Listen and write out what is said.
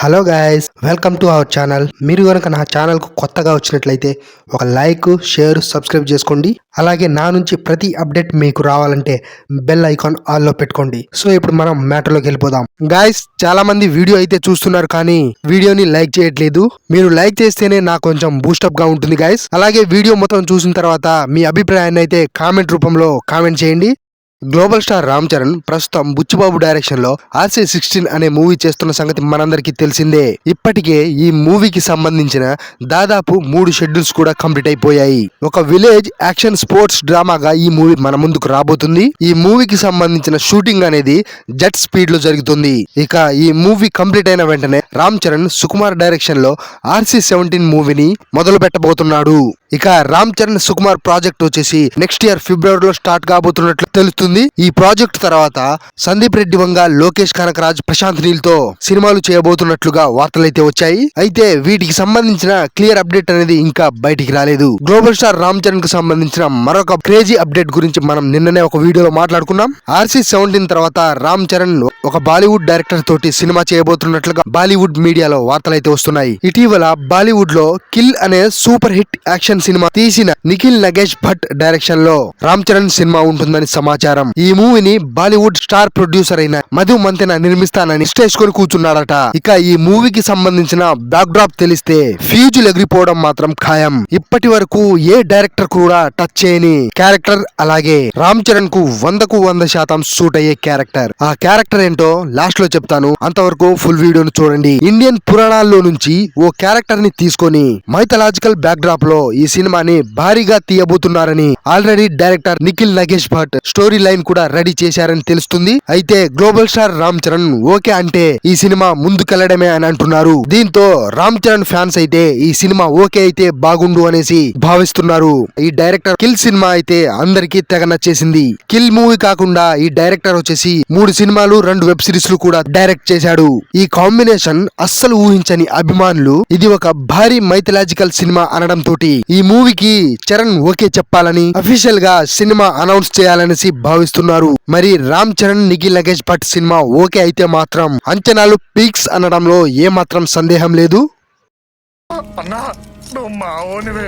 Hello guys, welcome to our channel. మీరు కనుక నా ఛానల్ కు కొత్తగా వచ్చినట్లయితే ఒక లైక్, షేర్, సబ్స్క్రైబ్ చేసుకోండి. అలాగే నా నుంచి ప్రతి అప్డేట్ మీకు రావాలంటే బెల్ ఐకాన్ ఆల్ లో పెట్టుకోండి. సో ఇప్పుడు మనం మ్యాటర్లోకి వెళ్ళిపోదాం. గైస్, చాలా మంది వీడియో అయితే చూస్తున్నారు కానీ వీడియోని లైక్ చేయట్లేదు. మీరు లైక్ చేస్తేనే నాకు కొంచెం బూస్టప్ గా ఉంటుంది గైస్. అలాగే వీడియో మొత్తం చూసిన తర్వాత మీ అభిప్రాయాన్ని అయితే కామెంట్ రూపంలో కామెంట్ చేయండి. గ్లోబల్ స్టార్ రామ్ చరణ్ ప్రస్తుతం బుచ్చిబాబు డైరెక్షన్ లో RC16 అనే మూవీ చేస్తున్న సంగతి మనందరికీ తెలిసిందే. ఇప్పటికే ఈ మూవీకి సంబంధించిన దాదాపు 3 షెడ్యూల్స్ కూడా కంప్లీట్ అయిపోయాయి. ఒక విలేజ్ యాక్షన్ స్పోర్ట్స్ డ్రామాగా ఈ మూవీ మన ముందుకు రాబోతుంది. ఈ మూవీకి సంబంధించిన షూటింగ్ అనేది జెట్ స్పీడ్ లో జరుగుతుంది. ఇక ఈ మూవీ కంప్లీట్ అయిన వెంటనే రామ్ చరణ్ సుకుమార్ డైరెక్షన్ లో RC17 మూవీని మొదలు పెట్టబోతున్నాడు. ఇక రామ్ చరణ్ సుకుమార్ ప్రాజెక్ట్ వచ్చేసి నెక్స్ట్ ఇయర్ ఫిబ్రవరిలో స్టార్ట్ కాబోతున్నట్లు తెలుస్తుంది. ఈ ప్రాజెక్ట్ తర్వాత సందీప్ రెడ్డి వంగ, లోకేష్ కనకరాజ్, ప్రశాంత్ నీల్ తో సినిమాలు చేయబోతున్నట్లుగా వార్తలైతే వచ్చాయి. అయితే వీటికి సంబంధించిన క్లియర్ అప్డేట్ అనేది ఇంకా బయటికి రాలేదు. గ్లోబల్ స్టార్ రామ్ చరణ్ కు సంబంధించిన మరొక క్రేజీ అప్డేట్ గురించి మనం నిన్ననే ఒక వీడియోలో మాట్లాడుకున్నాం. RC17 తర్వాత రామ్ చరణ్ ఒక బాలీవుడ్ డైరెక్టర్ తోటి సినిమా చేయబోతున్నట్లుగా బాలీవుడ్ మీడియాలో వార్తలైతే వస్తున్నాయి. ఇటీవల బాలీవుడ్ లో కిల్ అనే సూపర్ హిట్ యాక్షన్ సినిమా తీసిన నిఖిల్ నగేష్ భట్ డైరెక్షన్ లో రామ్ చరణ్ సినిమా ఉంటుందని సమాచారం. ఈ మూవీని బాలీవుడ్ స్టార్ ప్రొడ్యూసర్ అయిన మధు మంతెన నిర్మిస్తానని స్టేజ్కొని కూర్చున్నాడట. ఇక ఈ మూవీకి సంబంధించిన బ్యాక్ డ్రాప్ తెలిస్తే ఫ్యూజులు ఎగిరిపోవడం మాత్రం ఖాయం. ఇప్పటి వరకు ఏ డైరెక్టర్ కూడా టచ్ చేయని క్యారెక్టర్, అలాగే రామ్ చరణ్ కు 100కు 100% సూట్ అయ్యే క్యారెక్టర్. ఆ క్యారెక్టర్ ఏంటో లాస్ట్ లో చెప్తాను, అంతవరకు ఫుల్ వీడియోను చూడండి. ఇండియన్ పురాణాల్లో నుంచి ఓ క్యారెక్టర్ ని తీసుకొని మైథలాజికల్ బ్యాక్ డ్రాప్ లో ఈ సినిమాని భారీగా తీయబోతున్నారని already director Nikhil Nagesh Bhat story line కూడా రెడీ చేశారని తెలుస్తుంది. అయితే global star Ram Charan okay అంటే ఈ సినిమా ముందుకెళ్లడమే అని అంటున్నారు. దీంతో రామ్ చరణ్ ఫ్యాన్స్ అయితే ఈ సినిమా ఓకే అయితే బాగుండు అనేసి భావిస్తున్నారు. ఈ డైరెక్టర్ కిల్ సినిమా అయితే అందరికీ తెగ నచ్చేసింది. కిల్ మూవీ కాకుండా ఈ డైరెక్టర్ వచ్చేసి 3 సినిమాలు, 2 వెబ్ సిరీస్ లు కూడా డైరెక్ట్ చేశాడు. ఈ కాంబినేషన్ అస్సలు ఊహించని అభిమానులు ఇది ఒక భారీ మైథలాజికల్ సినిమా అనడం తోటి ఈ మూవీకి చరణ్ ఓకే చెప్పాలని అఫీషియల్ గా సినిమా అనౌన్స్ చేయాలనేసి భావిస్తున్నారు. మరి రామ్ చరణ్, నిఖిల్ నగేష్ భట్ సినిమా ఓకే అయితే మాత్రం అంచనాలు పీక్స్ అనడంలో ఏ మాత్రం సందేహం లేదు. అన్నా నువ్వు మావోనివే.